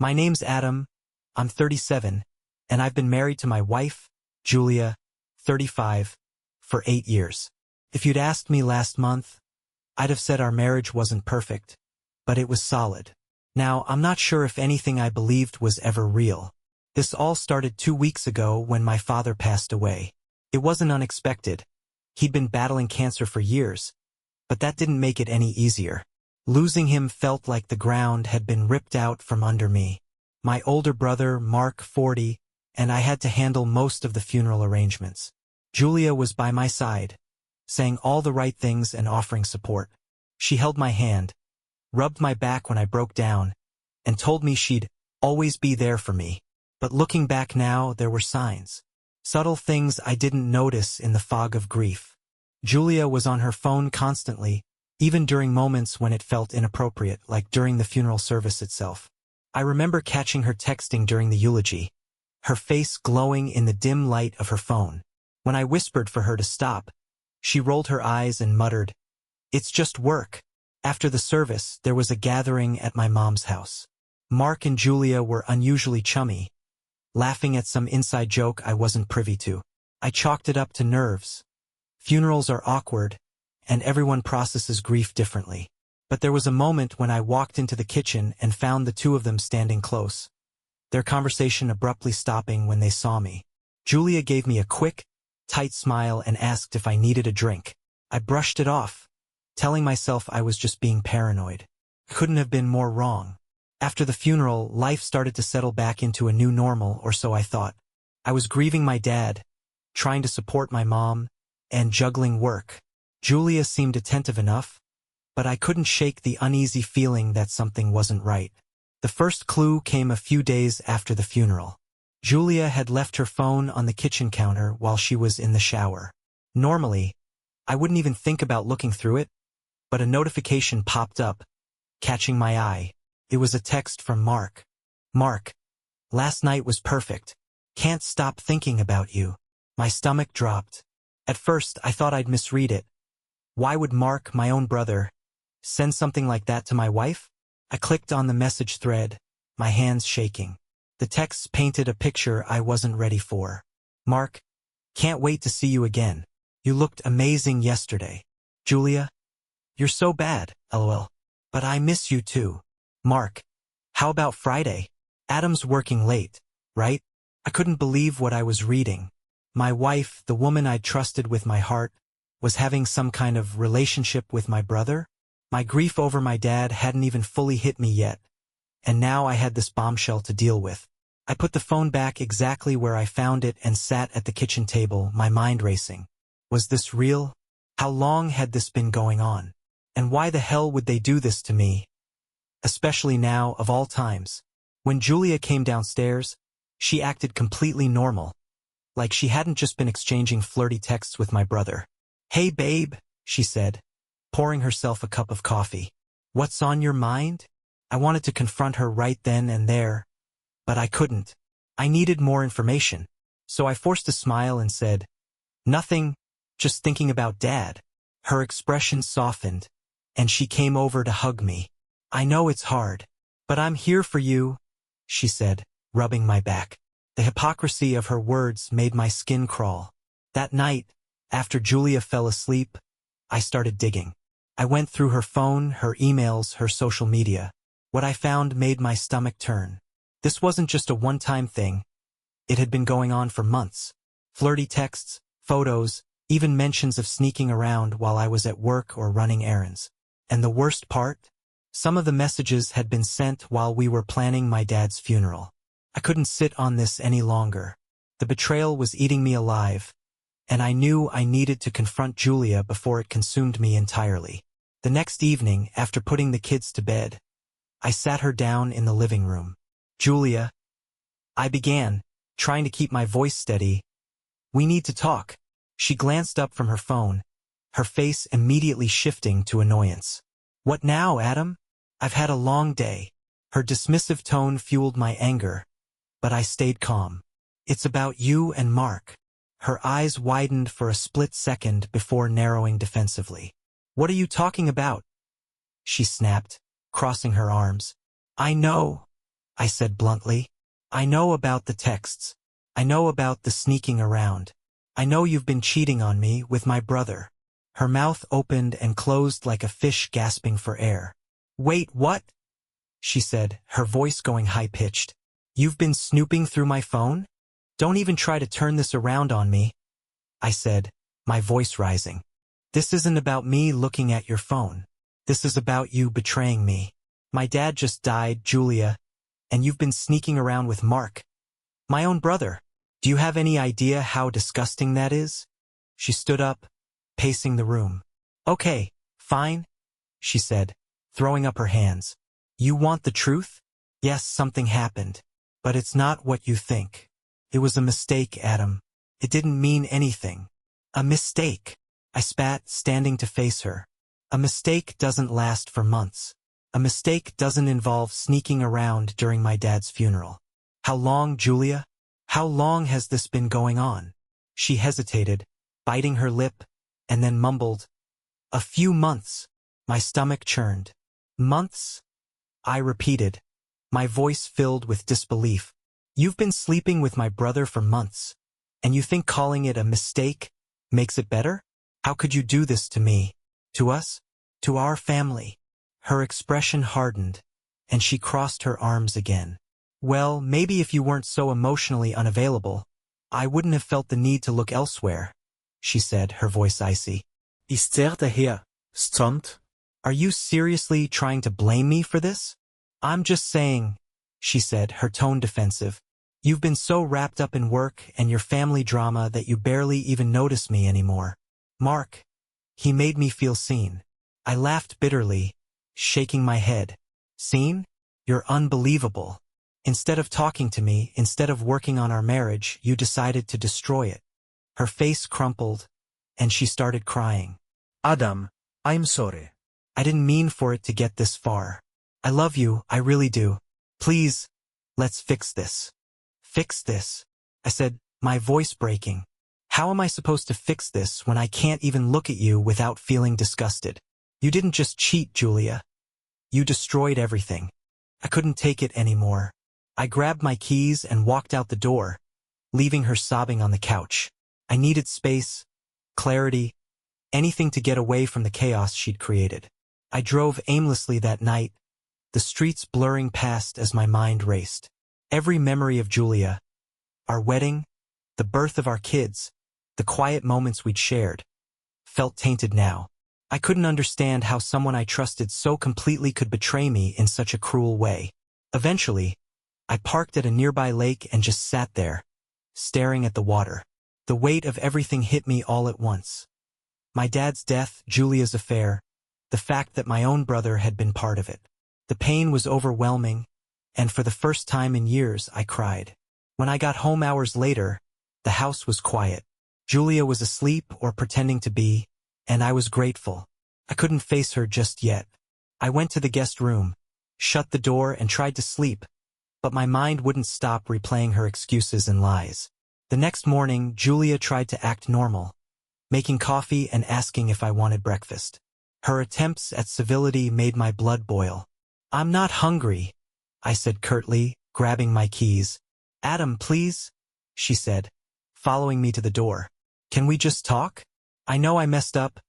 My name's Adam, I'm 37, and I've been married to my wife, Julia, 35, for 8 years. If you'd asked me last month, I'd have said our marriage wasn't perfect, but it was solid. Now, I'm not sure if anything I believed was ever real. This all started 2 weeks ago when my father passed away. It wasn't unexpected. He'd been battling cancer for years, but that didn't make it any easier. Losing him felt like the ground had been ripped out from under me. My older brother, Mark, 40, and I had to handle most of the funeral arrangements. Julia was by my side, saying all the right things and offering support. She held my hand, rubbed my back when I broke down, and told me she'd always be there for me. But looking back now, there were signs. Subtle things I didn't notice in the fog of grief. Julia was on her phone constantly, even during moments when it felt inappropriate, like during the funeral service itself. I remember catching her texting during the eulogy, her face glowing in the dim light of her phone. When I whispered for her to stop, she rolled her eyes and muttered, "It's just work." After the service, there was a gathering at my mom's house. Mark and Julia were unusually chummy, laughing at some inside joke I wasn't privy to. I chalked it up to nerves. Funerals are awkward, and everyone processes grief differently. But there was a moment when I walked into the kitchen and found the two of them standing close, their conversation abruptly stopping when they saw me. Julia gave me a quick, tight smile and asked if I needed a drink. I brushed it off, telling myself I was just being paranoid. Couldn't have been more wrong. After the funeral, life started to settle back into a new normal, or so I thought. I was grieving my dad, trying to support my mom, and juggling work. Julia seemed attentive enough, but I couldn't shake the uneasy feeling that something wasn't right. The first clue came a few days after the funeral. Julia had left her phone on the kitchen counter while she was in the shower. Normally, I wouldn't even think about looking through it, but a notification popped up, catching my eye. It was a text from Mark. "Mark, last night was perfect. Can't stop thinking about you." My stomach dropped. At first, I thought I'd misread it. Why would Mark, my own brother, send something like that to my wife? I clicked on the message thread, my hands shaking. The text painted a picture I wasn't ready for. "Mark, can't wait to see you again. You looked amazing yesterday. Julia, you're so bad, lol. But I miss you too. Mark, how about Friday? Adam's working late, right?" I couldn't believe what I was reading. My wife, the woman I'd trusted with my heart, was having some kind of relationship with my brother? My grief over my dad hadn't even fully hit me yet, and now I had this bombshell to deal with. I put the phone back exactly where I found it and sat at the kitchen table, my mind racing. Was this real? How long had this been going on? And why the hell would they do this to me? Especially now, of all times. When Julia came downstairs, she acted completely normal, like she hadn't just been exchanging flirty texts with my brother. "Hey babe," she said, pouring herself a cup of coffee. "What's on your mind?" I wanted to confront her right then and there, but I couldn't. I needed more information, so I forced a smile and said, "Nothing, just thinking about Dad." Her expression softened, and she came over to hug me. "I know it's hard, but I'm here for you," she said, rubbing my back. The hypocrisy of her words made my skin crawl. That night, after Julia fell asleep, I started digging. I went through her phone, her emails, her social media. What I found made my stomach turn. This wasn't just a one-time thing. It had been going on for months. Flirty texts, photos, even mentions of sneaking around while I was at work or running errands. And the worst part? Some of the messages had been sent while we were planning my dad's funeral. I couldn't sit on this any longer. The betrayal was eating me alive, and I knew I needed to confront Julia before it consumed me entirely. The next evening, after putting the kids to bed, I sat her down in the living room. "Julia," I began, trying to keep my voice steady, "we need to talk." She glanced up from her phone, her face immediately shifting to annoyance. "What now, Adam? I've had a long day." Her dismissive tone fueled my anger, but I stayed calm. "It's about you and Mark." Her eyes widened for a split second before narrowing defensively. "What are you talking about?" she snapped, crossing her arms. "I know. I said bluntly. I know about the texts. I know about the sneaking around. I know you've been cheating on me with my brother. Her mouth opened and closed like a fish gasping for air. Wait, what? She said, her voice going high-pitched. You've been snooping through my phone? Don't even try to turn this around on me. I said, my voice rising. This isn't about me looking at your phone. This is about you betraying me. My dad just died, Julia, and you've been sneaking around with Mark, my own brother. Do you have any idea how disgusting that is? She stood up, pacing the room. Okay, fine, she said, throwing up her hands. You want the truth? Yes, something happened. But it's not what you think. It was a mistake, Adam. It didn't mean anything. A mistake. I spat, standing to face her. A mistake doesn't last for months. A mistake doesn't involve sneaking around during my dad's funeral. How long, Julia? How long has this been going on? She hesitated, biting her lip, and then mumbled, A few months. My stomach churned. Months? I repeated, my voice filled with disbelief. You've been sleeping with my brother for months, and you think calling it a mistake makes it better? How could you do this to me? To us? To our family? Her expression hardened, and she crossed her arms again. Well, maybe if you weren't so emotionally unavailable, I wouldn't have felt the need to look elsewhere, she said, her voice icy. Ist der Herr stunned? Are you seriously trying to blame me for this? I'm just saying, she said, her tone defensive. You've been so wrapped up in work and your family drama that you barely even notice me anymore. Mark, he made me feel seen. I laughed bitterly, shaking my head. Seen? You're unbelievable. Instead of talking to me, instead of working on our marriage, you decided to destroy it. Her face crumpled, and she started crying. Adam, I'm sorry. I didn't mean for it to get this far. I love you, I really do. Please, let's fix this. Fix this, I said, my voice breaking. How am I supposed to fix this when I can't even look at you without feeling disgusted? You didn't just cheat, Julia. You destroyed everything. I couldn't take it anymore. I grabbed my keys and walked out the door, leaving her sobbing on the couch. I needed space, clarity, anything to get away from the chaos she'd created. I drove aimlessly that night, the streets blurring past as my mind raced. Every memory of Julia, our wedding, the birth of our kids, the quiet moments we'd shared, felt tainted now. I couldn't understand how someone I trusted so completely could betray me in such a cruel way. Eventually, I parked at a nearby lake and just sat there, staring at the water. The weight of everything hit me all at once. My dad's death, Julia's affair, the fact that my own brother had been part of it. The pain was overwhelming, and for the first time in years, I cried. When I got home hours later, the house was quiet. Julia was asleep or pretending to be, and I was grateful. I couldn't face her just yet. I went to the guest room, shut the door and tried to sleep, but my mind wouldn't stop replaying her excuses and lies. The next morning, Julia tried to act normal, making coffee and asking if I wanted breakfast. Her attempts at civility made my blood boil. I'm not hungry, I said curtly, grabbing my keys. Adam, please, she said, following me to the door. Can we just talk? I know I messed up,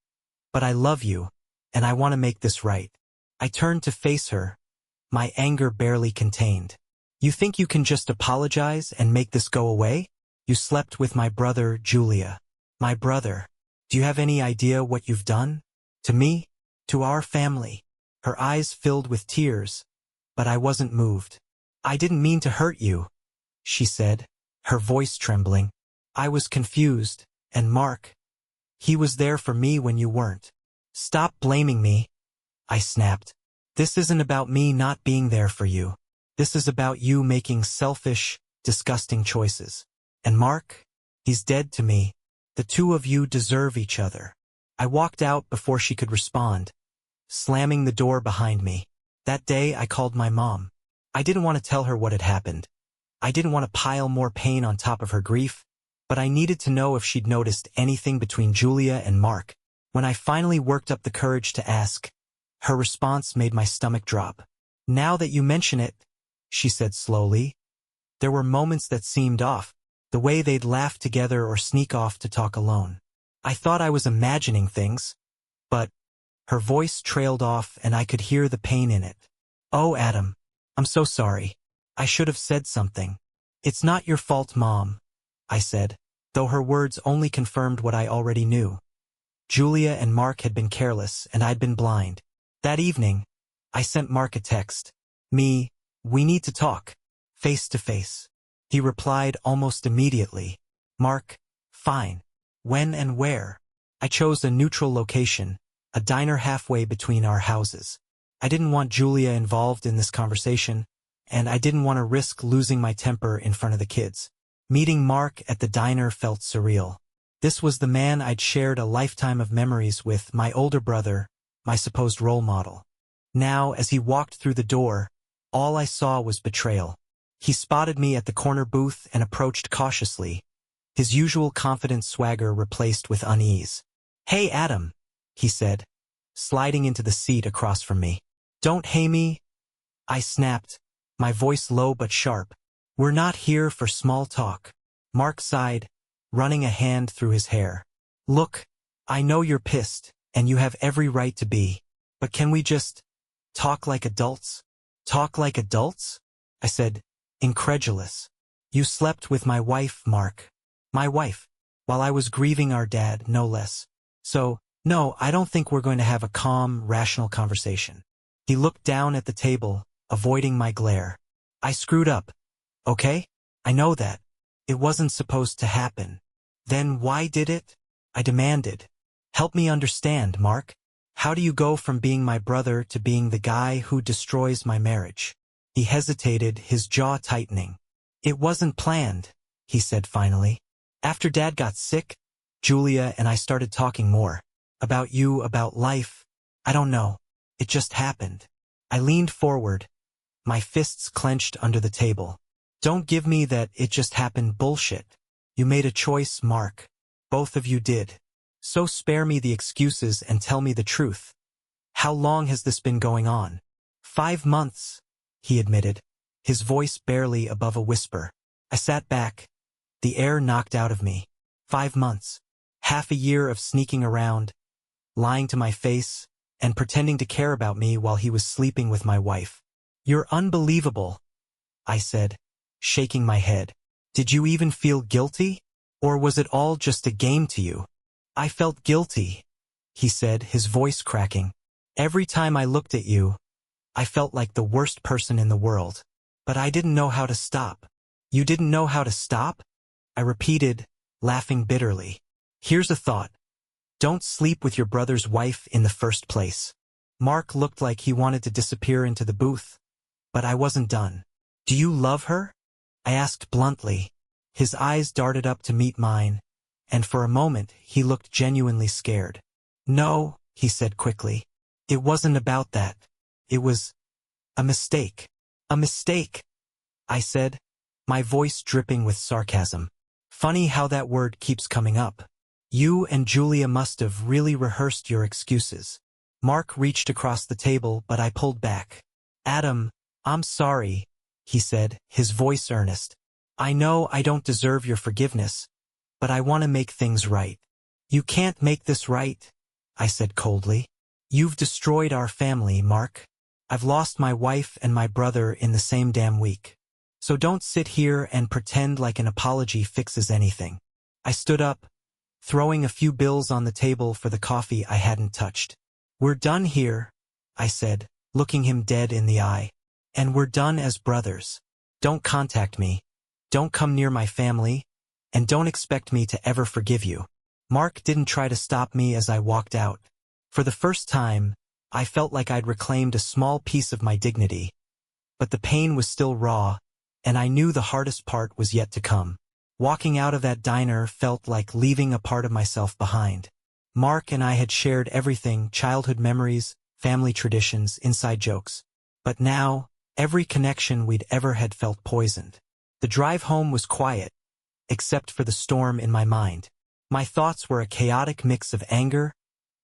but I love you, and I want to make this right. I turned to face her, my anger barely contained. You think you can just apologize and make this go away? You slept with my brother, Julia. My brother. Do you have any idea what you've done? To me? To our family? Her eyes filled with tears, but I wasn't moved. I didn't mean to hurt you, she said, her voice trembling. I was confused, and Mark, he was there for me when you weren't. Stop blaming me, I snapped. This isn't about me not being there for you. This is about you making selfish, disgusting choices. And Mark, he's dead to me. The two of you deserve each other. I walked out before she could respond, slamming the door behind me. That day I called my mom. I didn't want to tell her what had happened. I didn't want to pile more pain on top of her grief, but I needed to know if she'd noticed anything between Julia and Mark. When I finally worked up the courage to ask, her response made my stomach drop. Now that you mention it, she said slowly. There were moments that seemed off, the way they'd laugh together or sneak off to talk alone. I thought I was imagining things, but her voice trailed off and I could hear the pain in it. Oh, Adam, I'm so sorry. I should have said something. It's not your fault, Mom, I said, though her words only confirmed what I already knew. Julia and Mark had been careless and I'd been blind. That evening, I sent Mark a text. We need to talk. Face to face. He replied almost immediately. Mark, fine. When and where? I chose a neutral location, a diner halfway between our houses. I didn't want Julia involved in this conversation, and I didn't want to risk losing my temper in front of the kids. Meeting Mark at the diner felt surreal. This was the man I'd shared a lifetime of memories with, my older brother, my supposed role model. Now, as he walked through the door, all I saw was betrayal. He spotted me at the corner booth and approached cautiously, his usual confident swagger replaced with unease. Hey, Adam, he said, sliding into the seat across from me. Don't hey me, I snapped, my voice low but sharp. We're not here for small talk. Mark sighed, running a hand through his hair. Look, I know you're pissed, and you have every right to be, but can we just talk like adults? Talk like adults? I said, incredulous. You slept with my wife, Mark. My wife, while I was grieving our dad, no less. So, no, I don't think we're going to have a calm, rational conversation. He looked down at the table, avoiding my glare. I screwed up. Okay? I know that. It wasn't supposed to happen. Then why did it? I demanded. Help me understand, Mark. How do you go from being my brother to being the guy who destroys my marriage? He hesitated, his jaw tightening. It wasn't planned, he said finally. After Dad got sick, Julia and I started talking more. About you, about life. I don't know. It just happened. I leaned forward, my fists clenched under the table. Don't give me that it just happened bullshit. You made a choice, Mark. Both of you did. So spare me the excuses and tell me the truth. How long has this been going on? 5 months, he admitted, his voice barely above a whisper. I sat back, the air knocked out of me. 5 months. Half a year of sneaking around, lying to my face, and pretending to care about me while he was sleeping with my wife. You're unbelievable, I said, shaking my head. Did you even feel guilty? Or was it all just a game to you? I felt guilty, he said, his voice cracking. Every time I looked at you, I felt like the worst person in the world. But I didn't know how to stop. You didn't know how to stop? I repeated, laughing bitterly. Here's a thought. Don't sleep with your brother's wife in the first place. Mark looked like he wanted to disappear into the booth, but I wasn't done. Do you love her? I asked bluntly. His eyes darted up to meet mine, and for a moment he looked genuinely scared. No, he said quickly. It wasn't about that. It was a mistake. A mistake, I said, my voice dripping with sarcasm. Funny how that word keeps coming up. You and Julia must have really rehearsed your excuses. Mark reached across the table, but I pulled back. Adam, I'm sorry, he said, his voice earnest. I know I don't deserve your forgiveness, but I want to make things right. You can't make this right, I said coldly. You've destroyed our family, Mark. I've lost my wife and my brother in the same damn week. So don't sit here and pretend like an apology fixes anything. I stood up, throwing a few bills on the table for the coffee I hadn't touched. We're done here, I said, looking him dead in the eye. And we're done as brothers. Don't contact me. Don't come near my family. And don't expect me to ever forgive you. Mark didn't try to stop me as I walked out. For the first time, I felt like I'd reclaimed a small piece of my dignity. But the pain was still raw, and I knew the hardest part was yet to come. Walking out of that diner felt like leaving a part of myself behind. Mark and I had shared everything, childhood memories, family traditions, inside jokes. But now, every connection we'd ever had felt poisoned. The drive home was quiet, except for the storm in my mind. My thoughts were a chaotic mix of anger,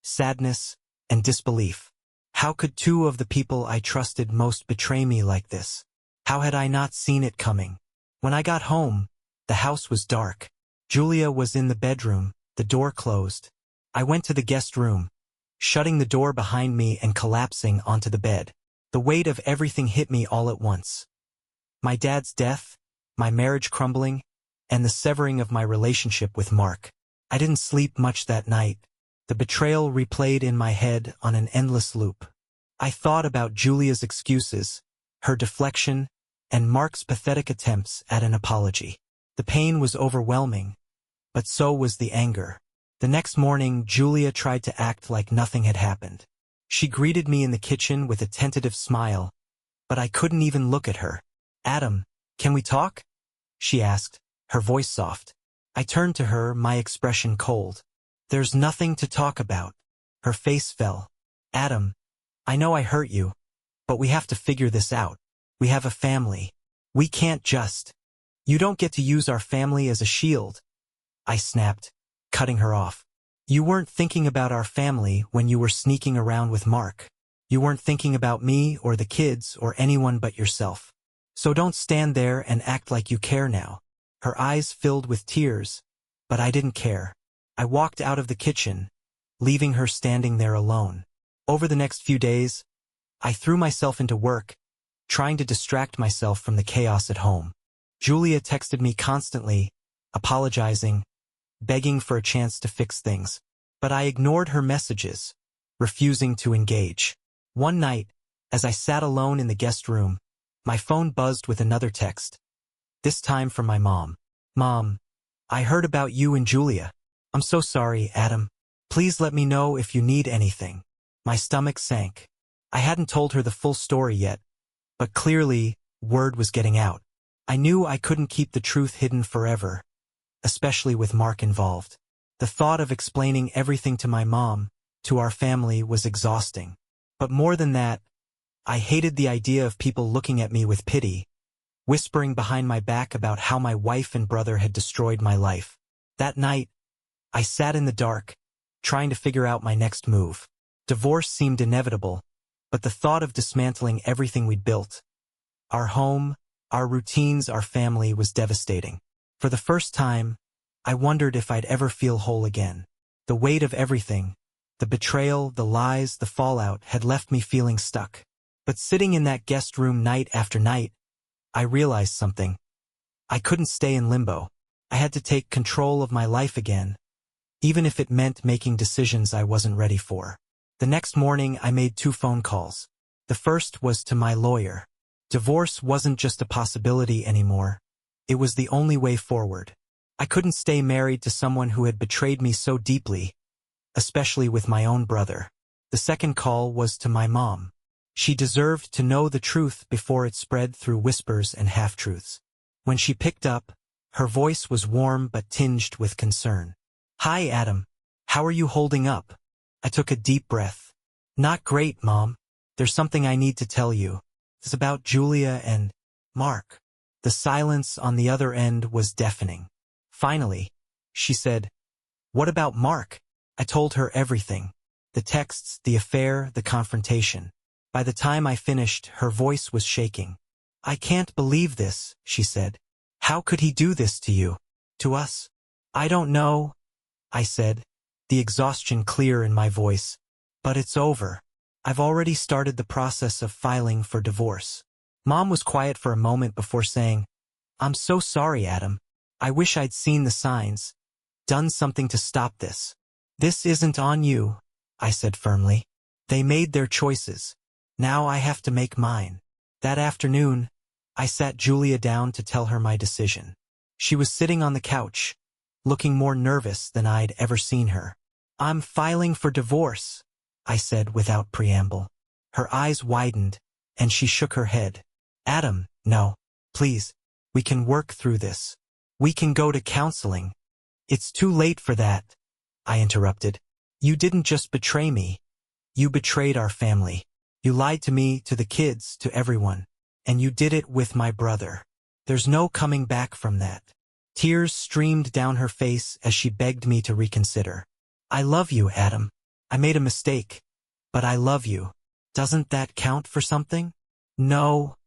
sadness, and disbelief. How could two of the people I trusted most betray me like this? How had I not seen it coming? When I got home, the house was dark. Julia was in the bedroom, the door closed. I went to the guest room, shutting the door behind me and collapsing onto the bed. The weight of everything hit me all at once. My dad's death, my marriage crumbling, and the severing of my relationship with Mark. I didn't sleep much that night. The betrayal replayed in my head on an endless loop. I thought about Julia's excuses, her deflection, and Mark's pathetic attempts at an apology. The pain was overwhelming, but so was the anger. The next morning, Julia tried to act like nothing had happened. She greeted me in the kitchen with a tentative smile, but I couldn't even look at her. "Adam, can we talk?" she asked, her voice soft. I turned to her, my expression cold. "There's nothing to talk about." Her face fell. "Adam, I know I hurt you, but we have to figure this out. We have a family. We can't just. You don't get to use our family as a shield." I snapped, cutting her off. "You weren't thinking about our family when you were sneaking around with Mark. You weren't thinking about me or the kids or anyone but yourself. So don't stand there and act like you care now." Her eyes filled with tears, but I didn't care. I walked out of the kitchen, leaving her standing there alone. Over the next few days, I threw myself into work, trying to distract myself from the chaos at home. Julia texted me constantly, apologizing, begging for a chance to fix things. But I ignored her messages, refusing to engage. One night, as I sat alone in the guest room, my phone buzzed with another text. This time from my mom. "Mom, I heard about you and Julia. I'm so sorry, Adam. Please let me know if you need anything." My stomach sank. I hadn't told her the full story yet, but clearly, word was getting out. I knew I couldn't keep the truth hidden forever, especially with Mark involved. The thought of explaining everything to my mom, to our family, was exhausting. But more than that, I hated the idea of people looking at me with pity, whispering behind my back about how my wife and brother had destroyed my life. That night, I sat in the dark, trying to figure out my next move. Divorce seemed inevitable, but the thought of dismantling everything we'd built, our home, our routines, our family, was devastating. For the first time, I wondered if I'd ever feel whole again. The weight of everything, the betrayal, the lies, the fallout, had left me feeling stuck. But sitting in that guest room night after night, I realized something. I couldn't stay in limbo. I had to take control of my life again, even if it meant making decisions I wasn't ready for. The next morning, I made 2 phone calls. The first was to my lawyer. Divorce wasn't just a possibility anymore. It was the only way forward. I couldn't stay married to someone who had betrayed me so deeply, especially with my own brother. The second call was to my mom. She deserved to know the truth before it spread through whispers and half-truths. When she picked up, her voice was warm but tinged with concern. "Hi, Adam. How are you holding up?" I took a deep breath. "Not great, Mom. There's something I need to tell you. It's about Julia and Mark." The silence on the other end was deafening. Finally, she said, "What about Mark?" I told her everything. The texts, the affair, the confrontation. By the time I finished, her voice was shaking. "I can't believe this," she said. "How could he do this to you? To us?" "I don't know," I said, the exhaustion clear in my voice. "But it's over. I've already started the process of filing for divorce." Mom was quiet for a moment before saying, "I'm so sorry, Adam. I wish I'd seen the signs, done something to stop this." "This isn't on you," I said firmly. "They made their choices. Now I have to make mine." That afternoon, I sat Julia down to tell her my decision. She was sitting on the couch, looking more nervous than I'd ever seen her. "I'm filing for divorce," I said without preamble. Her eyes widened, and she shook her head. "Adam, no. Please. We can work through this. We can go to counseling." "It's too late for that," I interrupted. "You didn't just betray me. You betrayed our family. You lied to me, to the kids, to everyone. And you did it with my brother. There's no coming back from that." Tears streamed down her face as she begged me to reconsider. "I love you, Adam. I made a mistake, but I love you. Doesn't that count for something?" "No,"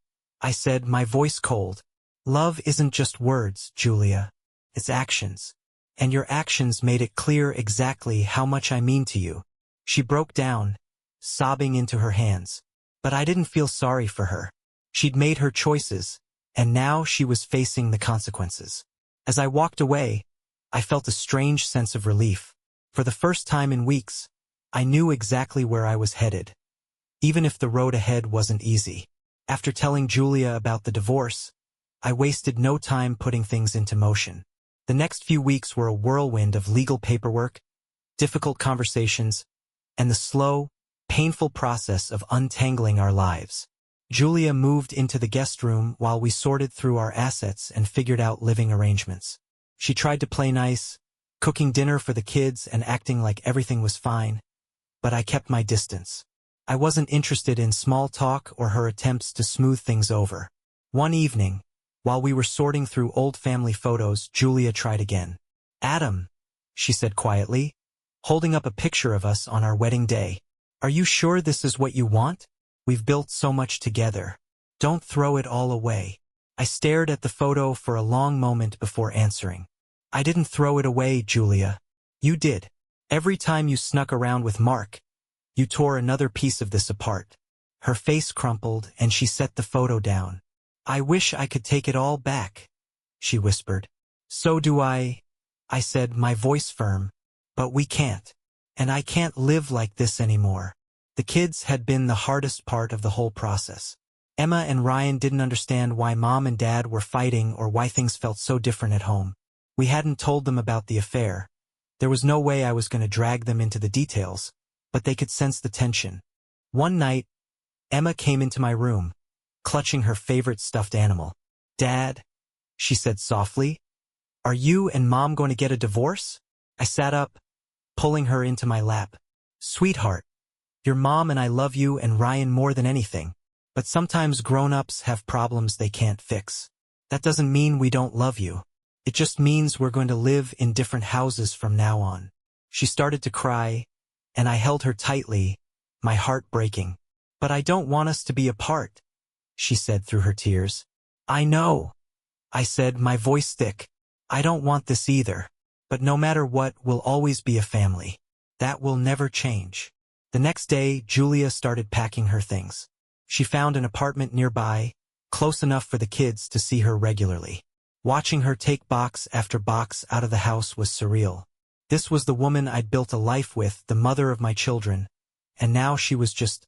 I said, my voice cold. Love isn't just words, Julia. It's actions. And your actions made it clear exactly how much I mean to you. She broke down, sobbing into her hands. But I didn't feel sorry for her. She'd made her choices, and now she was facing the consequences. As I walked away, I felt a strange sense of relief. For the first time in weeks, I knew exactly where I was headed, even if the road ahead wasn't easy. After telling Julia about the divorce, I wasted no time putting things into motion. The next few weeks were a whirlwind of legal paperwork, difficult conversations, and the slow, painful process of untangling our lives. Julia moved into the guest room while we sorted through our assets and figured out living arrangements. She tried to play nice, cooking dinner for the kids and acting like everything was fine, but I kept my distance. I wasn't interested in small talk or her attempts to smooth things over. One evening, while we were sorting through old family photos, Julia tried again. Adam, she said quietly, holding up a picture of us on our wedding day. Are you sure this is what you want? We've built so much together. Don't throw it all away. I stared at the photo for a long moment before answering. I didn't throw it away, Julia. You did. Every time you snuck around with Mark, you tore another piece of this apart. Her face crumpled and she set the photo down. I wish I could take it all back, she whispered. So do I said, my voice firm. But we can't. And I can't live like this anymore. The kids had been the hardest part of the whole process. Emma and Ryan didn't understand why Mom and Dad were fighting or why things felt so different at home. We hadn't told them about the affair. There was no way I was going to drag them into the details, but they could sense the tension. One night, Emma came into my room, clutching her favorite stuffed animal. Dad, she said softly, are you and Mom going to get a divorce? I sat up, pulling her into my lap. Sweetheart, your mom and I love you and Ryan more than anything, but sometimes grown-ups have problems they can't fix. That doesn't mean we don't love you. It just means we're going to live in different houses from now on. She started to cry, and I held her tightly, my heart breaking. But I don't want us to be apart, she said through her tears. I know, I said, my voice thick. I don't want this either. But no matter what, we'll always be a family. That will never change. The next day, Julia started packing her things. She found an apartment nearby, close enough for the kids to see her regularly. Watching her take box after box out of the house was surreal. This was the woman I'd built a life with, the mother of my children, and now she was just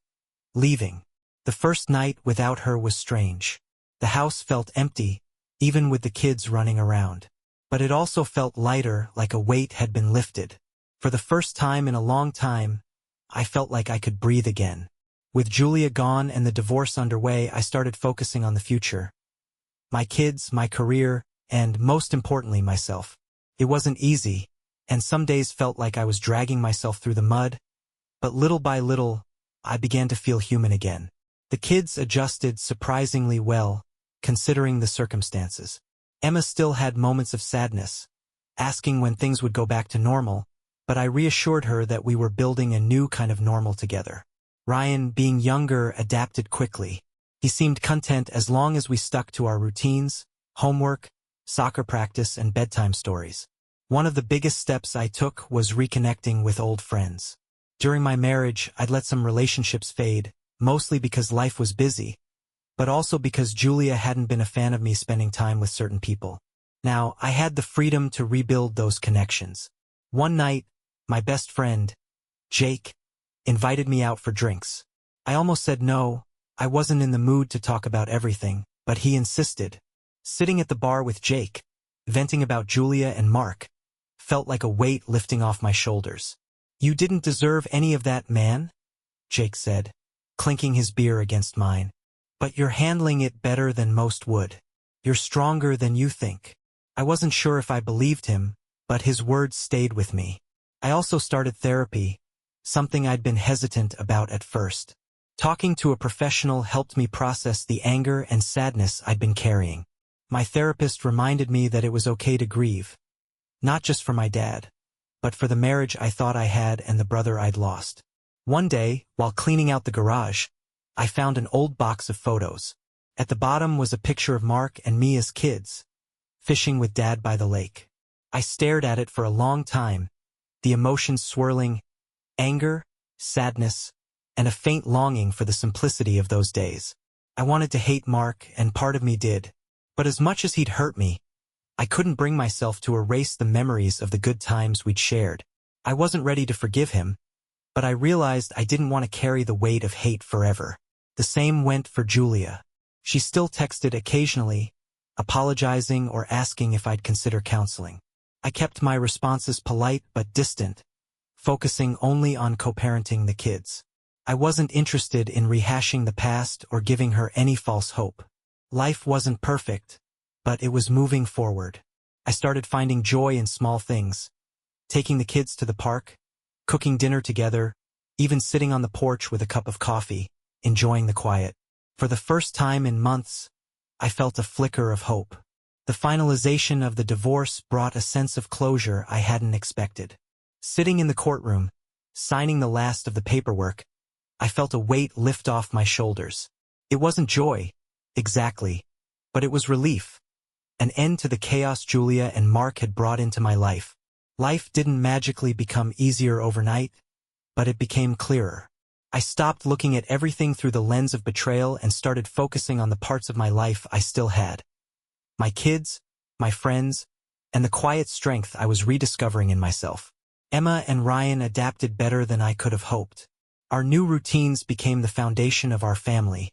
leaving. The first night without her was strange. The house felt empty, even with the kids running around. But it also felt lighter, like a weight had been lifted. For the first time in a long time, I felt like I could breathe again. With Julia gone and the divorce underway, I started focusing on the future. My kids, my career, and most importantly, myself. It wasn't easy, and some days felt like I was dragging myself through the mud, but little by little, I began to feel human again. The kids adjusted surprisingly well, considering the circumstances. Emma still had moments of sadness, asking when things would go back to normal, but I reassured her that we were building a new kind of normal together. Ryan, being younger, adapted quickly. He seemed content as long as we stuck to our routines, homework, soccer practice, and bedtime stories. One of the biggest steps I took was reconnecting with old friends. During my marriage, I'd let some relationships fade, mostly because life was busy, but also because Julia hadn't been a fan of me spending time with certain people. Now, I had the freedom to rebuild those connections. One night, my best friend, Jake, invited me out for drinks. I almost said no. I wasn't in the mood to talk about everything, but he insisted. Sitting at the bar with Jake, venting about Julia and Mark, felt like a weight lifting off my shoulders. You didn't deserve any of that, man, Jake said, clinking his beer against mine. But you're handling it better than most would. You're stronger than you think. I wasn't sure if I believed him, but his words stayed with me. I also started therapy, something I'd been hesitant about at first. Talking to a professional helped me process the anger and sadness I'd been carrying. My therapist reminded me that it was okay to grieve, not just for my dad, but for the marriage I thought I had and the brother I'd lost. One day, while cleaning out the garage, I found an old box of photos. At the bottom was a picture of Mark and me as kids, fishing with Dad by the lake. I stared at it for a long time, the emotions swirling, anger, sadness, and a faint longing for the simplicity of those days. I wanted to hate Mark, and part of me did. But as much as he'd hurt me, I couldn't bring myself to erase the memories of the good times we'd shared. I wasn't ready to forgive him, but I realized I didn't want to carry the weight of hate forever. The same went for Julia. She still texted occasionally, apologizing or asking if I'd consider counseling. I kept my responses polite but distant, focusing only on co-parenting the kids. I wasn't interested in rehashing the past or giving her any false hope. Life wasn't perfect, but it was moving forward. I started finding joy in small things, taking the kids to the park, cooking dinner together, even sitting on the porch with a cup of coffee, enjoying the quiet. For the first time in months, I felt a flicker of hope. The finalization of the divorce brought a sense of closure I hadn't expected. Sitting in the courtroom, signing the last of the paperwork, I felt a weight lift off my shoulders. It wasn't joy, exactly, but it was relief. An end to the chaos Julia and Mark had brought into my life. Life didn't magically become easier overnight, but it became clearer. I stopped looking at everything through the lens of betrayal and started focusing on the parts of my life I still had. My kids, my friends, and the quiet strength I was rediscovering in myself. Emma and Ryan adapted better than I could have hoped. Our new routines became the foundation of our family,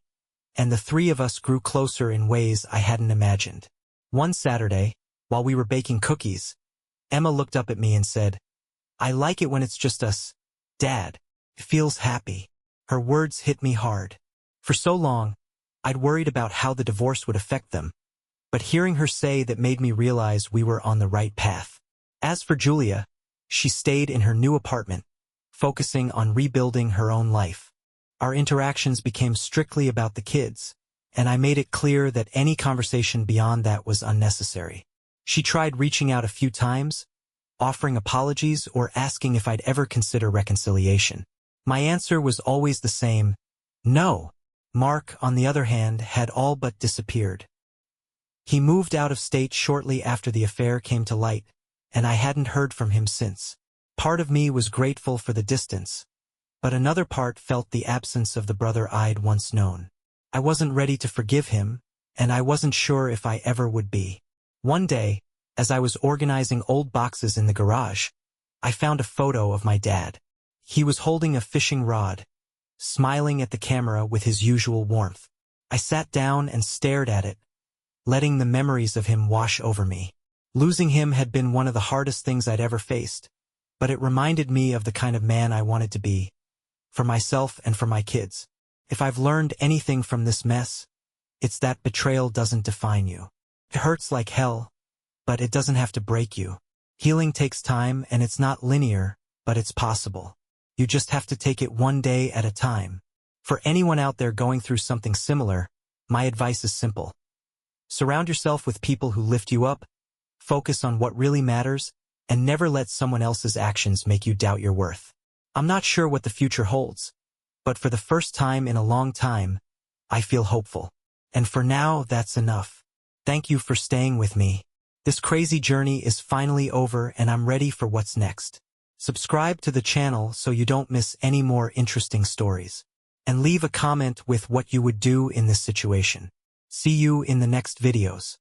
and the three of us grew closer in ways I hadn't imagined. One Saturday, while we were baking cookies, Emma looked up at me and said, "I like it when it's just us, Dad. It feels happy." Her words hit me hard. For so long, I'd worried about how the divorce would affect them, but hearing her say that made me realize we were on the right path. As for Julia, she stayed in her new apartment, focusing on rebuilding her own life. Our interactions became strictly about the kids, and I made it clear that any conversation beyond that was unnecessary. She tried reaching out a few times, offering apologies or asking if I'd ever consider reconciliation. My answer was always the same: no. Mark, on the other hand, had all but disappeared. He moved out of state shortly after the affair came to light, and I hadn't heard from him since. Part of me was grateful for the distance, but another part felt the absence of the brother I'd once known. I wasn't ready to forgive him, and I wasn't sure if I ever would be. One day, as I was organizing old boxes in the garage, I found a photo of my dad. He was holding a fishing rod, smiling at the camera with his usual warmth. I sat down and stared at it, letting the memories of him wash over me. Losing him had been one of the hardest things I'd ever faced, but it reminded me of the kind of man I wanted to be, for myself and for my kids. If I've learned anything from this mess, it's that betrayal doesn't define you. It hurts like hell, but it doesn't have to break you. Healing takes time, and it's not linear, but it's possible. You just have to take it one day at a time. For anyone out there going through something similar, my advice is simple. Surround yourself with people who lift you up, focus on what really matters, and never let someone else's actions make you doubt your worth. I'm not sure what the future holds, but for the first time in a long time, I feel hopeful. And for now, that's enough. Thank you for staying with me. This crazy journey is finally over, and I'm ready for what's next. Subscribe to the channel so you don't miss any more interesting stories. And leave a comment with what you would do in this situation. See you in the next videos.